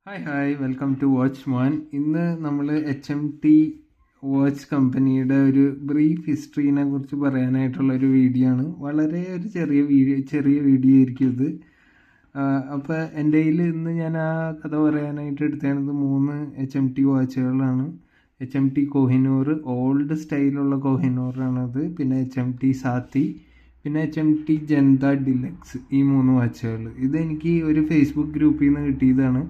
Hi welcome to watch മോൻ. ഇന്ന് നമ്മൾ HMT വാച്ച് കമ്പനിയുടെ ഒരു ബ്രീഫ് ഹിസ്റ്ററിനെ കുറിച്ച് പറയാനായിട്ടുള്ള ഒരു വീഡിയോ ആണ്. വളരെ ഒരു ചെറിയ വീഡിയോ ആയിരിക്കും ഇത്. അപ്പോൾ എൻ്റെ കയ്യിൽ ഇന്ന് ഞാൻ ആ കഥ പറയാനായിട്ട് എടുത്തത് 3 HMT വാച്ചുകളാണ്. HMT കോഹിനൂർ, ഓൾഡ് സ്റ്റൈലുള്ള കോഹിനൂറാണത്. പിന്നെ HMT സാത്തി, പിന്നെ HMT ജനത ഡിലക്സ്. ഈ 3 വാച്ചുകൾ ഇതെനിക്ക് ഒരു ഫേസ്ബുക്ക് ഗ്രൂപ്പിൽ നിന്ന് കിട്ടിയതാണ്.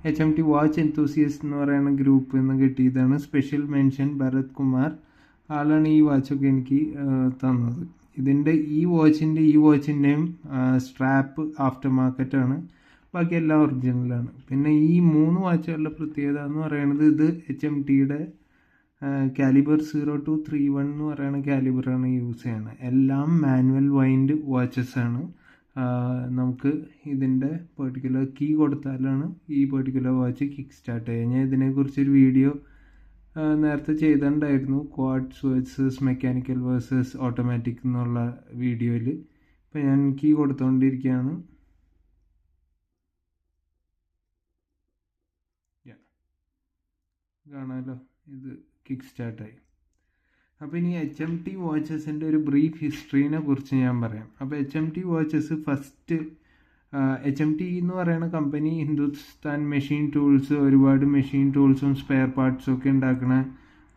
HMT വാച്ച് എന്തൂസിയസ്റ്റ് എന്ന് പറയുന്ന ഗ്രൂപ്പിൽ നിന്ന് കിട്ടിയതാണ്. സ്പെഷ്യൽ മെൻഷൻ ഭരത് കുമാർ, ആളാണ് ഈ വാച്ചൊക്കെ എനിക്ക് തന്നത്. ഈ വാച്ചിൻ്റെയും സ്ട്രാപ്പ് ആഫ്റ്റർ മാർക്കറ്റാണ്, ബാക്കി എല്ലാം ഒറിജിനലാണ്. പിന്നെ ഈ 3 വാച്ചുകളുടെ പ്രത്യേകത എന്ന് പറയുന്നത്, ഇത് HMTയുടെ കാലിബർ 0231 എന്ന് പറയുന്ന കാലിബറാണ് യൂസ് ചെയ്യുന്നത്. എല്ലാം മാനുവൽ വൈൻഡ് വാച്ചസ് ആണ്. നമുക്ക് ഇതിൻ്റെ പെർട്ടിക്കുലർ കീ കൊടുത്താലാണ് ഈ പെർട്ടിക്കുലർ വാച്ച് കിക്ക് സ്റ്റാർട്ട് ചെയ്യുക. ഞാൻ ഇതിനെക്കുറിച്ചൊരു വീഡിയോ നേരത്തെ ചെയ്തിട്ടുണ്ടായിരുന്നു, quads versus mechanical versus automatic എന്നുള്ള വീഡിയോയിൽ. ഇപ്പം ഞാൻ കീ കൊടുത്തുകൊണ്ടിരിക്കുകയാണ്. കാണാമല്ലോ, ഇത് കിക്ക് സ്റ്റാർട്ടായി. അപ്പോൾ ഇനി HMT വാച്ചസിൻ്റെ ഒരു ബ്രീഫ് ഹിസ്റ്ററിനെ കുറിച്ച് ഞാൻ പറയാം. അപ്പോൾ HMT വാച്ചസ് ഫസ്റ്റ്, HMT എന്ന് പറയുന്ന കമ്പനി ഹിന്ദുസ്ഥാൻ മെഷീൻ ടൂൾസ്, ഒരുപാട് മെഷീൻ ടൂൾസും സ്പെയർ പാർട്സും ഒക്കെ ഉണ്ടാക്കുന്ന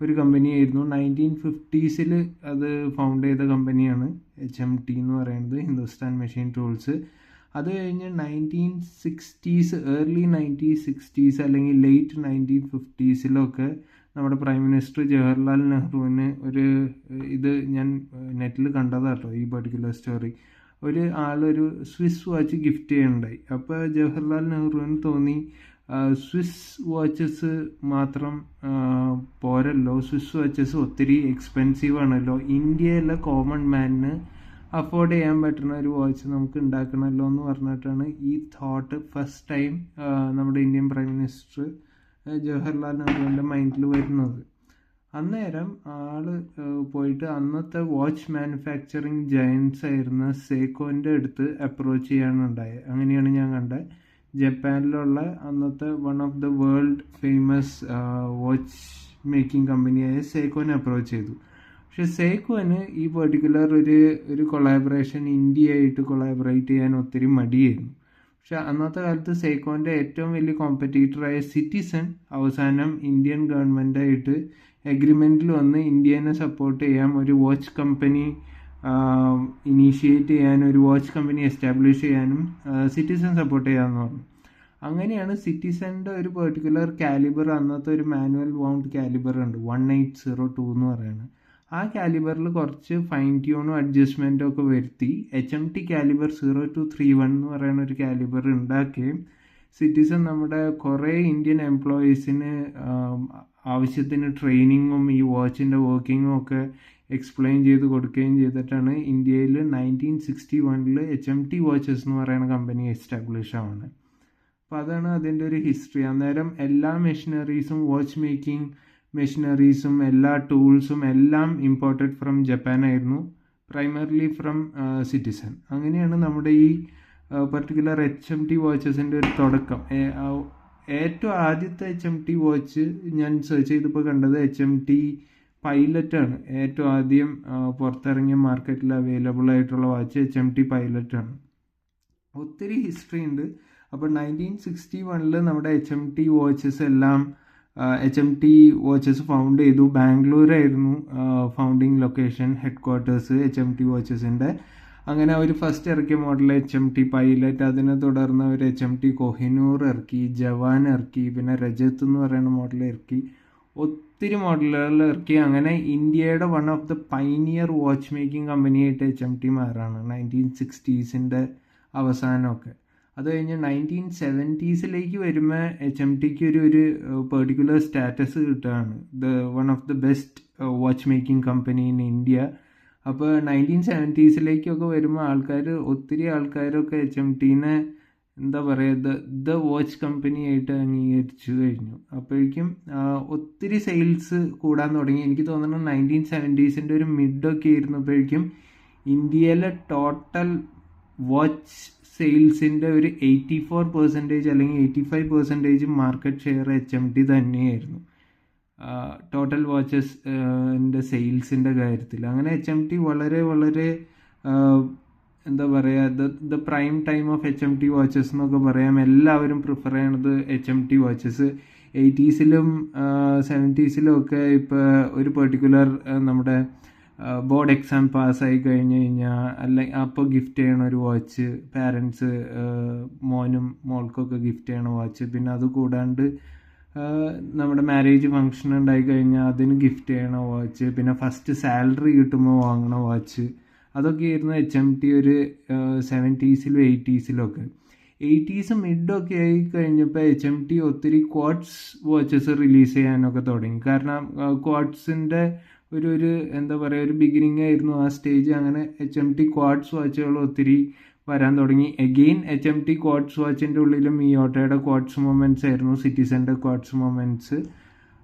ഒരു കമ്പനിയായിരുന്നു. 1950s അത് ഫൗണ്ട് ചെയ്ത കമ്പനിയാണ് HMT എന്ന് പറയുന്നത്, ഹിന്ദുസ്ഥാൻ മെഷീൻ ടൂൾസ്. അത് കഴിഞ്ഞ് 1960s, ഏർലി 1960s അല്ലെങ്കിൽ ലേറ്റ് 1950s നമ്മുടെ പ്രൈം മിനിസ്റ്റർ ജവഹർലാൽ നെഹ്റുവിന് ഇത് ഞാൻ നെറ്റിൽ കണ്ടതാട്ടോ ഈ പെർട്ടിക്കുലർ സ്റ്റോറി. ഒരു സ്വിസ് വാച്ച് ഗിഫ്റ്റ് ചെയ്യുന്നുണ്ടായി. അപ്പോൾ ജവഹർലാൽ നെഹ്റുവിന് തോന്നി, സ്വിസ് വാച്ചസ് മാത്രം പോരല്ലോ, സ്വിസ് വാച്ചസ് ഒത്തിരി എക്സ്പെൻസീവ് ആണല്ലോ, ഇന്ത്യയിലെ കോമൺ മാനിന് അഫോർഡ് ചെയ്യാൻ പറ്റുന്ന ഒരു വാച്ച് നമുക്ക് ഉണ്ടാക്കണമല്ലോ എന്ന് പറഞ്ഞിട്ടാണ് ഈ തോട്ട് ഫസ്റ്റ് ടൈം നമ്മുടെ ഇന്ത്യൻ പ്രൈം മിനിസ്റ്റർ ജവഹർലാൽ നെഹ്റുവിൻ്റെ മൈൻഡിൽ വരുന്നത്. അന്നേരം പോയിട്ട് അന്നത്തെ വാച്ച് മാനുഫാക്ചറിങ് ജയൻസ് ആയിരുന്ന സേക്കോൻ്റെ അടുത്ത് അപ്രോച്ച് ചെയ്യാനുണ്ടായത്. അങ്ങനെയാണ് ഞാൻ കണ്ടത്. ജപ്പാനിലുള്ള അന്നത്തെ one of the world famous watch making കമ്പനിയായ സേക്കോനെ അപ്രോച്ച് ചെയ്തു. പക്ഷെ സേക്കോന് ഈ പെർട്ടിക്കുലർ ഒരു കൊളാബറേഷൻ ഇന്ത്യയായിട്ട് കൊളാബറേറ്റ് ചെയ്യാൻ ഒത്തിരി മടിയായിരുന്നു. പക്ഷെ അന്നത്തെ കാലത്ത് സേക്കോൻ്റെ ഏറ്റവും വലിയ കോമ്പറ്റീറ്ററായ സിറ്റിസൺ അവസാനം ഇന്ത്യൻ ഗവൺമെൻറ്റായിട്ട് എഗ്രിമെൻറ്റിൽ വന്ന് ഇന്ത്യനെ സപ്പോർട്ട് ചെയ്യാൻ, ഒരു വാച്ച് കമ്പനി ഇനീഷ്യേറ്റ് ചെയ്യാനും ഒരു വാച്ച് കമ്പനി എസ്റ്റാബ്ലിഷ് ചെയ്യാനും സിറ്റിസൺ സപ്പോർട്ട് ചെയ്യാമെന്ന് പറഞ്ഞു. അങ്ങനെയാണ് സിറ്റിസൻ്റെ ഒരു പെർട്ടിക്കുലർ കാലിബർ, അന്നത്തെ ഒരു മാനുവൽ വൗണ്ട് കാലിബർ ഉണ്ട് 1802 എന്ന് പറയുന്നത്. ആ കാലിബറിൽ കുറച്ച് ഫൈൻ ട്യൂണും അഡ്ജസ്റ്റ്മെൻറ്റും ഒക്കെ വരുത്തി HMT കാലിബർ 0231 എന്ന് പറയുന്ന ഒരു കാലിബർ ഉണ്ടാക്കുകയും സിറ്റിസൺ നമ്മുടെ കുറേ ഇന്ത്യൻ എംപ്ലോയീസിന് ആവശ്യത്തിന് ട്രെയിനിങ്ങും ഈ വാച്ചിൻ്റെ വർക്കിങ്ങും ഒക്കെ എക്സ്പ്ലെയിൻ ചെയ്ത് കൊടുക്കുകയും ചെയ്തിട്ടാണ് ഇന്ത്യയിൽ 1961 HMT വാച്ചസ് എന്ന് പറയുന്ന കമ്പനി എസ്റ്റാബ്ലിഷ് ആവുന്നത്. അപ്പോൾ അതാണ് അതിൻ്റെ ഒരു ഹിസ്റ്ററി. അന്നേരം എല്ലാ മെഷീനറീസും, വാച്ച് മേക്കിംഗ് മെഷീനറീസും എല്ലാ ടൂൾസും എല്ലാം ഇമ്പോർട്ടഡ് ഫ്രം ജപ്പാൻ ആയിരുന്നു, പ്രൈമർലി ഫ്രം സിറ്റിസൺ. അങ്ങനെയാണ് നമ്മുടെ ഈ പർട്ടിക്കുലർ HMT വാച്ചസിൻ്റെ ഒരു തുടക്കം. ഏറ്റവും ആദ്യത്തെ HMT വാച്ച് ഞാൻ സെർച്ച് ചെയ്തപ്പോൾ കണ്ടത് HMT പൈലറ്റാണ്. ഏറ്റവും ആദ്യം പുറത്തിറങ്ങിയ മാർക്കറ്റിൽ അവൈലബിൾ ആയിട്ടുള്ള വാച്ച് HMT പൈലറ്റാണ്. ഒത്തിരി ഹിസ്റ്ററി ഉണ്ട്. അപ്പോൾ 1961 നമ്മുടെ HMT വാച്ചസ് എല്ലാം HMT വാച്ചസ് ഫൗണ്ട് ചെയ്തു. ബാംഗ്ലൂരായിരുന്നു founding location, head HMT വാച്ചസിൻ്റെ. അങ്ങനെ അവർ ഫസ്റ്റ് ഇറക്കിയ മോഡൽ HMT പൈലറ്റ്, അതിനെ തുടർന്ന് അവർ HMT കോഹിനൂർ ഇറക്കി, ജവാൻ ഇറക്കി, പിന്നെ രജത്ത് എന്ന് പറയുന്ന മോഡൽ ഇറക്കി, ഒത്തിരി മോഡലുകൾ ഇറക്കി. അങ്ങനെ ഇന്ത്യയുടെ one of the pioneer watch making കമ്പനിയായിട്ട് HMT മാറാണ് 1960s അവസാനമൊക്കെ. അത് കഴിഞ്ഞ് 1970s വരുമ്പോൾ HMTക്ക് ഒരു പെർട്ടിക്കുലർ സ്റ്റാറ്റസ് കിട്ടുകയാണ്, one of the best watch making company in India. അപ്പോൾ 1970s വരുമ്പോൾ ഒത്തിരി ആൾക്കാരൊക്കെ HMTനെ എന്താ പറയുക, ദ വാച്ച് കമ്പനി ആയിട്ട് അംഗീകരിച്ചു കഴിഞ്ഞു. അപ്പോഴേക്കും ഒത്തിരി സെയിൽസ് കൂടാൻ തുടങ്ങി. എനിക്ക് തോന്നുന്നു 1970s ഒരു മിഡൊക്കെ ആയിരുന്നപ്പോഴേക്കും ഇന്ത്യയിലെ ടോട്ടൽ വാച്ച് സെയിൽസിൻ്റെ ഒരു 84% അല്ലെങ്കിൽ 85% മാർക്കറ്റ് ഷെയർ HMT തന്നെയായിരുന്നു ടോട്ടൽ വാച്ചസിൻ്റെ സെയിൽസിൻ്റെ കാര്യത്തിൽ. അങ്ങനെ HMT വളരെ വളരെ എന്താ പറയുക, the prime time of HMT watches എന്നൊക്കെ പറയാം. എല്ലാവരും പ്രിഫർ ചെയ്യണത് HMT വാച്ചസ്. 80s-ലും 70s-ലും ഒക്കെ ഇപ്പോൾ ഒരു പെർട്ടിക്കുലർ നമ്മുടെ ബോർഡ് എക്സാം പാസ്സായി കഴിഞ്ഞ് കഴിഞ്ഞാൽ അപ്പോൾ ഗിഫ്റ്റ് ചെയ്യണ ഒരു വാച്ച്, പാരൻസ് മോനും മോൾക്കൊക്കെ ഗിഫ്റ്റ് ചെയ്യണ വാച്ച്, പിന്നെ അത് കൂടാണ്ട് നമ്മുടെ മാരേജ് ഫങ്ഷൻ ഉണ്ടായി കഴിഞ്ഞാൽ അതിന് ഗിഫ്റ്റ് ചെയ്യണ വാച്ച്, പിന്നെ ഫസ്റ്റ് സാലറി കിട്ടുമ്പോൾ വാങ്ങണ വാച്ച്, അതൊക്കെയായിരുന്നു HMT ഒരു 70s-ലും 80s-ലും ഒക്കെ. 80s മിഡൊക്കെ ആയി കഴിഞ്ഞപ്പോൾ HMT ഒത്തിരി ക്വാർട്സ് വാച്ചസ് റിലീസ് ചെയ്യാനൊക്കെ തുടങ്ങി. കാരണം ക്വാർട്സിൻ്റെ ഒരു എന്താ പറയുക, ഒരു ബിഗിനിങ് ആയിരുന്നു ആ സ്റ്റേജ്. അങ്ങനെ HMT ക്വാർട്സ് വാച്ചുകൾ ഒത്തിരി വരാൻ തുടങ്ങി. എഗെയിൻ HMT ക്വാർട്സ് വാച്ചിൻ്റെ ഉള്ളിലും മിയോട്ടയുടെ ക്വാർട്സ് മൊമെൻറ്റ്സ് ആയിരുന്നു, സിറ്റിസൻ്റെ ക്വാർട്സ് മൊമെൻറ്റ്സ്.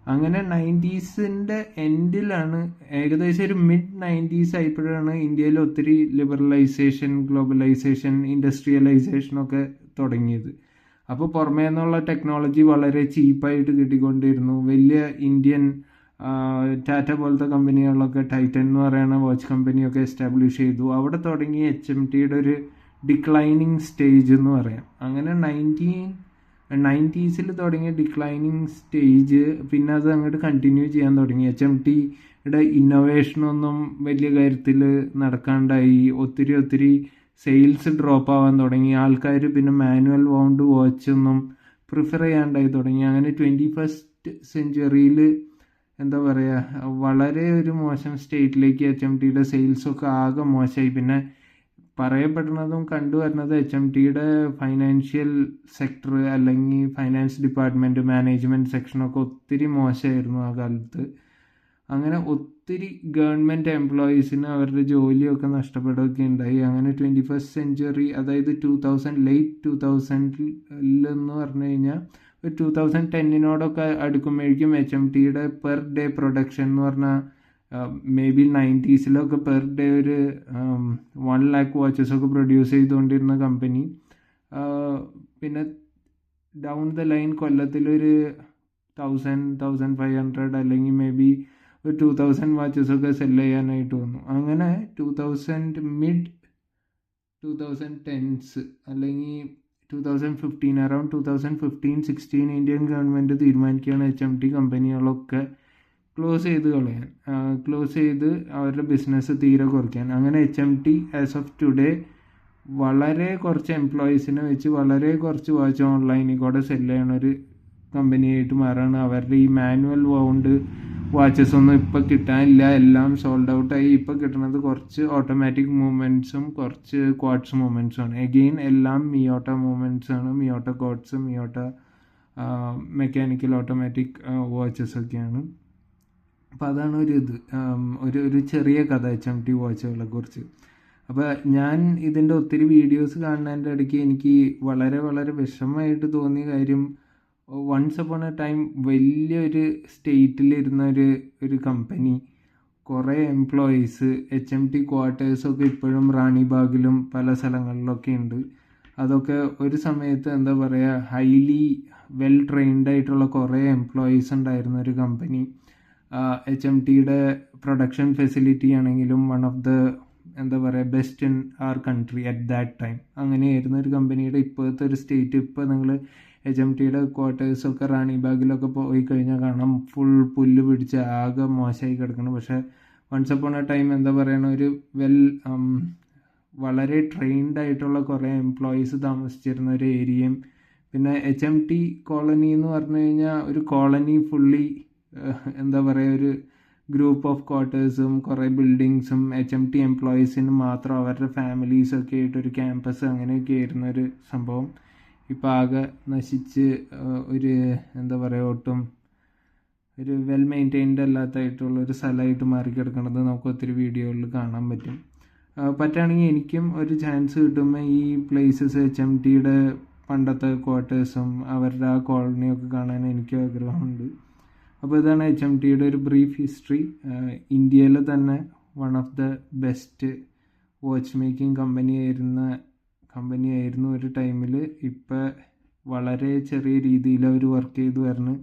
അങ്ങനെ 90s-ൻ്റെ എൻഡിലാണ്, ഏകദേശം ഒരു മിഡ് 90s ആയപ്പോഴാണ് ഇന്ത്യയിൽ ഒത്തിരി ലിബറലൈസേഷൻ, ഗ്ലോബലൈസേഷൻ, ഇൻഡസ്ട്രിയലൈസേഷനൊക്കെ തുടങ്ങിയത്. അപ്പോൾ പുറമേ നിന്നുള്ള ടെക്നോളജി വളരെ ചീപ്പായിട്ട് കിട്ടിക്കൊണ്ടിരുന്നു. വലിയ ഇന്ത്യൻ ടാറ്റ പോലത്തെ കമ്പനികളൊക്കെ, ടൈറ്റൻ എന്ന് പറയുന്ന വാച്ച് കമ്പനിയൊക്കെ എസ്റ്റാബ്ലിഷ് ചെയ്തു. അവിടെ തുടങ്ങി HMTയുടെ ഒരു ഡിക്ലൈനിങ് സ്റ്റേജ് എന്ന് പറയാം. അങ്ങനെ 90s-ൽ തുടങ്ങിയ ഡിക്ലൈനിങ് സ്റ്റേജ് പിന്നെ അത് അങ്ങോട്ട് കണ്ടിന്യൂ ചെയ്യാൻ തുടങ്ങി. HMTയുടെ ഇന്നോവേഷനൊന്നും വലിയ കാര്യത്തിൽ നടക്കാണ്ടായി. ഒത്തിരി സെയിൽസ് ഡ്രോപ്പ് ആവാൻ തുടങ്ങി. ആൾക്കാർ പിന്നെ മാനുവൽ വൗണ്ട് വാച്ചൊന്നും പ്രിഫർ ചെയ്യാണ്ടായി തുടങ്ങി. അങ്ങനെ 21st സെഞ്ച്വറിയിൽ എന്താ പറയുക, വളരെ ഒരു മോശം സ്റ്റേറ്റിലേക്ക് HMTയുടെ സെയിൽസൊക്കെ ആകെ മോശമായി. പിന്നെ പറയപ്പെടുന്നതും കണ്ടുവരുന്നത് HMTയുടെ ഫൈനാൻഷ്യൽ സെക്ടർ അല്ലെങ്കിൽ ഫൈനാൻസ് ഡിപ്പാർട്ട്മെൻറ്റ്, മാനേജ്മെൻറ്റ് സെക്ഷനൊക്കെ ഒത്തിരി മോശമായിരുന്നു ആ കാലത്ത്. അങ്ങനെ ഒത്തിരി ഗവൺമെൻറ് എംപ്ലോയീസിന് അവരുടെ ജോലിയൊക്കെ നഷ്ടപ്പെടുകയൊക്കെ ഉണ്ടായി. അങ്ങനെ 21st സെഞ്ച്വറി, അതായത് ലേറ്റ് 2000 എന്ന് പറഞ്ഞു കഴിഞ്ഞാൽ ഒരു 2010-നോടൊക്കെ അടുക്കുമ്പോഴേക്കും HMTയുടെ പെർ ഡേ പ്രൊഡക്ഷൻ എന്ന് പറഞ്ഞാൽ മേ ബി 90s-ലൊക്കെ പെർ ഡേ ഒരു 1 lakh വാച്ചസൊക്കെ പ്രൊഡ്യൂസ് ചെയ്തുകൊണ്ടിരുന്ന കമ്പനി പിന്നെ ഡൗൺ ദ ലൈൻ കൊല്ലത്തിലൊരു 1000-1500 അല്ലെങ്കിൽ മേ ബി ഒരു 2000 വാച്ചസൊക്കെ സെല് ചെയ്യാനായിട്ട് വന്നു. അങ്ങനെ മിഡ് 2010s അല്ലെങ്കിൽ 2015, അറൗണ്ട് 2015-16 ഇന്ത്യൻ ഗവൺമെൻറ് തീരുമാനിക്കുകയാണ് HMT കമ്പനികളൊക്കെ ക്ലോസ് ചെയ്ത് അവരുടെ ബിസിനസ് തീരെ കുറയ്ക്കാൻ. അങ്ങനെ HMT ആസ് ഓഫ് ടുഡേ വളരെ കുറച്ച് എംപ്ലോയീസിനെ വെച്ച് വളരെ കുറച്ച് വാച്ച് ഓൺലൈനിൽ കൂടെ സെല് ചെയ്യണ ഒരു കമ്പനിയായിട്ട് മാറാണ്. അവരുടെ ഈ മാനുവൽ വൗണ്ട് വാച്ചസ് ഒന്നും ഇപ്പോൾ കിട്ടാനില്ല, എല്ലാം സോൾഡ് ഔട്ടായി. ഇപ്പോൾ കിട്ടുന്നത് കുറച്ച് ഓട്ടോമാറ്റിക് മൂവ്മെൻറ്റ്സും കുറച്ച് ക്വാഡ്സ് മൂവ്മെൻറ്റ്സും ആണ്. എഗെയിൻ എല്ലാം മിയോട്ട മൂവ്മെൻറ്റ്സ് ആണ്, മിയോട്ട ക്വാഡ്സ്, മിയോട്ട മെക്കാനിക്കൽ ഓട്ടോമാറ്റിക് വാച്ചസൊക്കെയാണ്. അപ്പോൾ അതാണ് ഒരു ചെറിയ കഥ HMT വാച്ചുകളെ കുറിച്ച്. അപ്പോൾ ഞാൻ ഇതിൻ്റെ ഒത്തിരി വീഡിയോസ് കാണുന്നതിൻ്റെ ഇടയ്ക്ക് എനിക്ക് വളരെ വളരെ വിഷമമായിട്ട് തോന്നിയ കാര്യം, വൺസ് അപ്പോൺ എ ടൈം വലിയൊരു സ്റ്റേറ്റിലിരുന്ന ഒരു കമ്പനി, കുറേ എംപ്ലോയീസ്, HMT ക്വാർട്ടേഴ്സൊക്കെ ഇപ്പോഴും റാണിബാഗിലും പല സ്ഥലങ്ങളിലൊക്കെ ഉണ്ട്. അതൊക്കെ ഒരു സമയത്ത് എന്താ പറയുക, ഹൈലി വെൽ ട്രെയിൻഡ് ആയിട്ടുള്ള കുറേ എംപ്ലോയീസ് ഉണ്ടായിരുന്ന ഒരു കമ്പനി. HMTയുടെ പ്രൊഡക്ഷൻ ഫെസിലിറ്റി ആണെങ്കിലും വൺ ഓഫ് ദ എന്താ പറയുക best in our country at that time. അങ്ങനെയായിരുന്ന ഒരു കമ്പനിയുടെ ഇപ്പോഴത്തെ ഒരു സ്റ്റേറ്റ്, ഇപ്പോൾ നിങ്ങൾ HMTയുടെ ക്വാർട്ടേഴ്സൊക്കെ റാണിബാഗിലൊക്കെ പോയി കഴിഞ്ഞാൽ കാണാം ഫുൾ പുല്ല് പിടിച്ച് ആകെ മോശമായി കിടക്കണം. പക്ഷേ വൺസ് അപ്പോൺ എ ടൈം എന്താ പറയണ ഒരു വളരെ ട്രെയിൻഡ് ആയിട്ടുള്ള കുറേ എംപ്ലോയീസ് താമസിച്ചിരുന്ന ഒരു ഏരിയയും, പിന്നെ HMT കോളനി എന്ന് പറഞ്ഞു കഴിഞ്ഞാൽ ഒരു കോളനി ഫുള്ളി എന്താ പറയുക ഒരു ഗ്രൂപ്പ് ഓഫ് ക്വാർട്ടേഴ്സും കുറേ ബിൽഡിങ്സും HMT എംപ്ലോയീസിന് മാത്രം അവരുടെ ഫാമിലീസൊക്കെ ആയിട്ടൊരു ക്യാമ്പസ്, അങ്ങനെയൊക്കെ ആയിരുന്നൊരു സംഭവം. ഇപ്പോൾ ആകെ നശിച്ച് ഒരു എന്താ പറയുക ഒട്ടും ഒരു വെൽ മെയിൻറ്റൈൻഡ് അല്ലാത്തതായിട്ടുള്ള ഒരു സ്ഥലമായിട്ട് മാറിക്കിടക്കുന്നത് നമുക്ക് ഒത്തിരി വീഡിയോകളിൽ കാണാൻ പറ്റും. പറ്റുകയാണെങ്കിൽ എനിക്കും ഒരു ചാൻസ് കിട്ടുമ്പോൾ ഈ പ്ലേസസ് HMTയുടെ പണ്ടത്തെ ക്വാർട്ടേഴ്സും അവരുടെ ആ കോളനിയൊക്കെ കാണാൻ എനിക്ക് ആഗ്രഹമുണ്ട്. അപ്പോൾ ഇതാണ് HMTയുടെ ഒരു ബ്രീഫ് ഹിസ്റ്ററി. ഇന്ത്യയിലെ തന്നെ one of the best watch making company ആയിരുന്ന കമ്പനി ആയിരുന്നു ഒരു ടൈമിൽ. ഇപ്പം വളരെ ചെറിയ രീതിയിൽ അവർ വർക്ക് ചെയ്ത് വരുന്നു.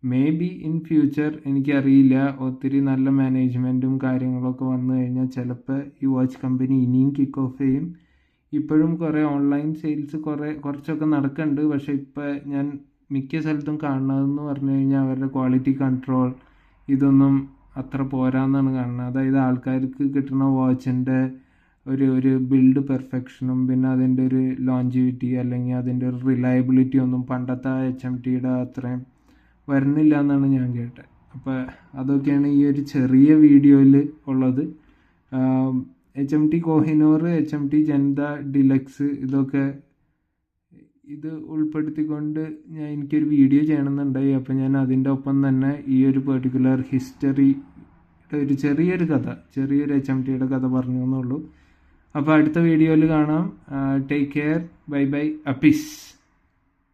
മേ ബി ഇൻ ഫ്യൂച്ചർ എനിക്കറിയില്ല, ഒത്തിരി നല്ല മാനേജ്മെൻറ്റും കാര്യങ്ങളൊക്കെ വന്നു കഴിഞ്ഞാൽ ചിലപ്പോൾ ഈ വാച്ച് കമ്പനി ഇനിയും കിക്ക് ഓഫ് ചെയ്യും. ഇപ്പോഴും കുറേ ഓൺലൈൻ സെയിൽസ് കുറച്ചൊക്കെ നടക്കുന്നുണ്ട്. പക്ഷേ ഇപ്പോൾ ഞാൻ മിക്ക സ്ഥലത്തും കാണുന്നതെന്ന് പറഞ്ഞു കഴിഞ്ഞാൽ അവരുടെ ക്വാളിറ്റി കൺട്രോൾ ഇതൊന്നും അത്ര പോരാന്നാണ് കാണുന്നത്. അതായത് ആൾക്കാർക്ക് കിട്ടുന്ന വാച്ചിൻ്റെ ഒരു ബിൽഡ് പെർഫെക്ഷനും പിന്നെ അതിൻ്റെ ഒരു ലോഞ്ചിവിറ്റി അല്ലെങ്കിൽ അതിൻ്റെ ഒരു റിലയബിലിറ്റി ഒന്നും പണ്ടത്തെ HMTയുടെ അത്രയും വരുന്നില്ല എന്നാണ് ഞാൻ കേട്ടത്. അപ്പോൾ അതൊക്കെയാണ് ഈ ഒരു ചെറിയ വീഡിയോയിൽ ഉള്ളത്. HMT കോഹിനൂർ, HMT ജനത ഡിലക്സ് ഇത് ഉൾപ്പെടുത്തിക്കൊണ്ട് എനിക്കൊരു വീഡിയോ ചെയ്യണമെന്നുണ്ടായി. അപ്പോൾ ഞാൻ അതിൻ്റെ ഒപ്പം തന്നെ ഈ ഒരു പെർട്ടിക്കുലർ ഹിസ്റ്ററിയുടെ ഒരു ചെറിയൊരു HMTയുടെ കഥ പറഞ്ഞു എന്നുള്ളൂ. അപ്പോൾ അടുത്ത വീഡിയോയിൽ കാണാം. Take care. Bye bye. അപ്പീസ്.